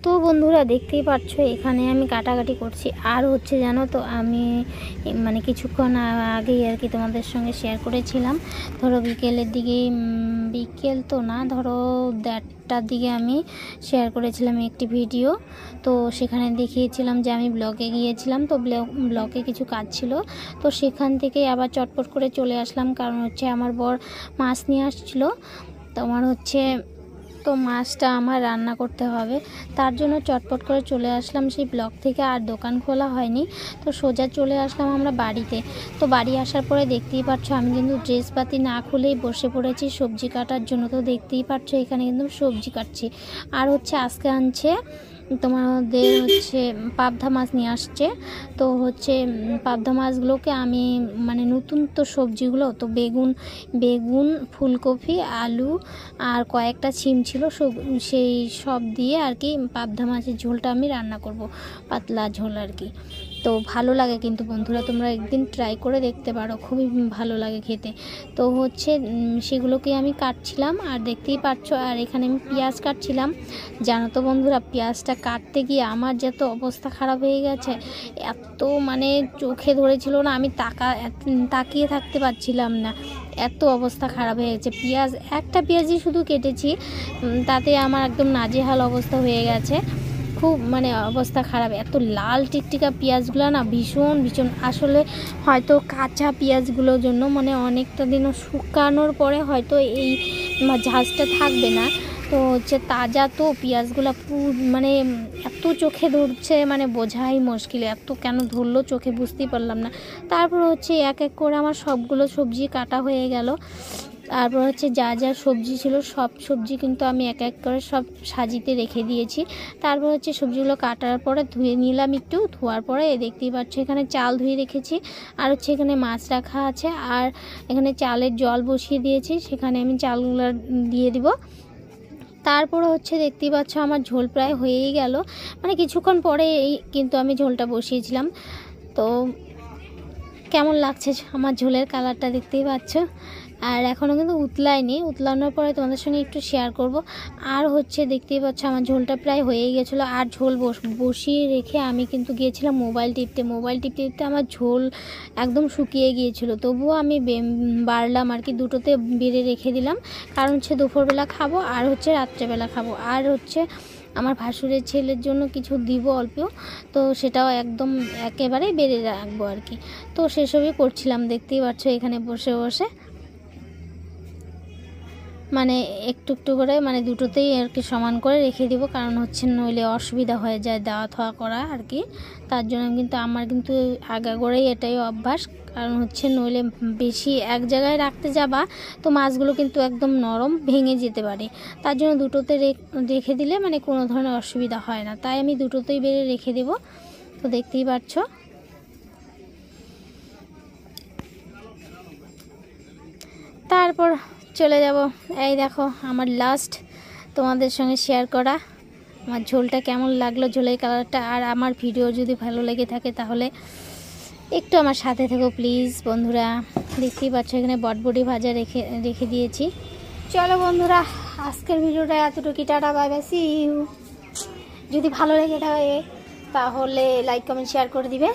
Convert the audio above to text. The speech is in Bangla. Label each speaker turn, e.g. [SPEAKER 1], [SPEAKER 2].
[SPEAKER 1] তো বন্ধুরা দেখতেই পাচ্ছ এখানে আমি কাটাকাটি করছি। আর হচ্ছে জানো তো আমি মানে কিছুক্ষণ আগেই আর কি তোমাদের সঙ্গে শেয়ার করেছিলাম, ধরো বিকেলের দিকে, বিকেল তো না, ধরো 1:30টার দিকে আমি শেয়ার করেছিলাম একটি ভিডিও। তো সেখানে দেখিয়েছিলাম যে আমি ব্লগে গিয়েছিলাম, তো ব্লগে কিছু কাজ ছিল, তো সেখান থেকে আবার চটপট করে চলে আসলাম। কারণ হচ্ছে আমার বর মাছ নিয়ে আসছিলো, তোমার হচ্ছে তো মাছটা আমার রান্না করতে হবে, তার জন্য চটপট করে চলে আসলাম সেই ব্লক থেকে। আর দোকান খোলা হয়নি, তো সোজা চলে আসলাম আমরা বাড়িতে। তো বাড়ি আসার পরে দেখতেই পাচ্ছ আমি কিন্তু ড্রেসপাতি না খুলেই বসে পড়েছি সবজি কাটার জন্য। তো দেখতেই পাচ্ছ এখানে কিন্তু সবজি কাটছি। আর হচ্ছে আজকে আনছে তোমাদের হচ্ছে পাবদা মাছ নিয়ে আসছে। তো হচ্ছে পাবদা মাছগুলোকে আমি মানে নতুন তো সবজিগুলো, তো বেগুন ফুলকপি আলু আর কয়েকটা সিম ছিল, সেই সব দিয়ে আর কি পাবদা মাছের ঝোলটা আমি রান্না করব, পাতলা ঝোল আর কি। তো ভালো লাগে কিন্তু বন্ধুরা, তোমরা একদিন ট্রাই করে দেখতে পারো, খুবই ভালো লাগে খেতে। তো হচ্ছে সেগুলোকে আমি কাটছিলাম আর দেখতেই পাচ্ছ। আর এখানে আমি পেঁয়াজ কাটছিলাম। জানো তো বন্ধুরা, পেঁয়াজটা কাটতে গিয়ে আমার যত অবস্থা খারাপ হয়ে গেছে, এত মানে চোখে ধরেছিল না, আমি তাকিয়ে থাকতে পারছিলাম না, এত অবস্থা খারাপ হয়ে গেছে। একটা পেঁয়াজই শুধু কেটেছি, তাতে আমার একদম নাজেহাল অবস্থা হয়ে গেছে, খুব মানে অবস্থা খারাপ। এত লাল টিকটিকা পেঁয়াজগুলো না, ভীষণ ভীষণ, আসলে হয়তো কাঁচা পেঁয়াজগুলোর জন্য মানে অনেকটা দিনও শুকানোর পরে হয়তো এই ঝাঁজটা থাকবে না। তো হচ্ছে তাজা তো পেঁয়াজগুলো মানে এত চোখে ধরছে, মানে বোঝাই মুশকিল, এত কেন ধরলো চোখে বুঝতেই পারলাম না। তারপর হচ্ছে এক এক করে আমার সবগুলো সবজি কাটা হয়ে গেল। তারপর হচ্ছে যা যা সবজি ছিল সব সবজি কিন্তু আমি এক এক করে সব সাজিতে রেখে দিয়েছি। তারপর হচ্ছে সবজিগুলো কাটার পরে ধুয়ে নিলাম, একটু ধোয়ার পরে দেখতেই পাচ্ছ এখানে চাল ধুয়ে রেখেছি। আর হচ্ছে এখানে মাছ রাখা আছে, আর এখানে চালের জল বসিয়ে দিয়েছি, সেখানে আমি চালগুলো দিয়ে দিব। তারপরে হচ্ছে দেখতেই পাচ্ছ আমার ঝোল প্রায় হয়েই গেল, মানে কিছুক্ষণ পরে কিন্তু আমি ঝোলটা বসিয়েছিলাম। তো কেমন লাগছে আমার ঝোলের কালারটা দেখতেই পাচ্ছ। আর এখনও কিন্তু উতলানোর পরে তোমাদের সঙ্গে একটু শেয়ার করব। আর হচ্ছে দেখতেই পাচ্ছ আমার ঝোলটা প্রায় হয়েই গেছিলো। আর ঝোল বসিয়ে রেখে আমি কিন্তু গিয়েছিলাম মোবাইল টিপতে আমার ঝোল একদম শুকিয়ে গিয়েছিলো। তবুও আমি বাড়লাম আর কি, দুটোতে বেড়ে রেখে দিলাম, কারণ হচ্ছে দুপুরবেলা খাবো আর হচ্ছে রাত্রেবেলা খাবো। আর হচ্ছে আমার ভাসুরের ছেলের জন্য কিছু দিব অল্প, তো সেটাও একদম একেবারে বেড়ে রাখবো আর কি। তো সেসবই করছিলাম, দেখতেই পাচ্ছ এখানে বসে বসে, মানে একটু একটু করে মানে দুটোতেই আর কি সমান করে রেখে দিব, কারণ হচ্ছে নইলে অসুবিধা হয়ে যায় দেওয়া থাওয়া করা আর কি। তার জন্য কিন্তু আমার কিন্তু আগাগোড়াই এটাই অভ্যাস, কারণ হচ্ছে নইলে বেশি এক জায়গায় রাখতে যাবা তো মাছগুলো কিন্তু একদম নরম ভেঙে যেতে পারে। তার জন্য দুটোতে রেখে দিলে মানে কোনো ধরনের অসুবিধা হয় না, তাই আমি দুটোতেই বেড়ে রেখে দেব। তো দেখতেই পাচ্ছ। তারপর চলে যাব, এই দেখো আমার লাস্ট তোমাদের সঙ্গে শেয়ার করা আমার ঝোলটা কেমন লাগলো, ঝোলের কালারটা। আর আমার ভিডিও যদি ভালো লেগে থাকে তাহলে একটু আমার সাথে থেকো প্লিজ বন্ধুরা। দেখতেই পাচ্ছ এখানে বটবটি ভাজা রেখে দিয়েছি। চলো বন্ধুরা, আজকের ভিডিওটা এতটুকু, tata bye bye, see you. যদি ভালো লেগে থাকে তাহলে লাইক কমেন্ট শেয়ার করে দিবে।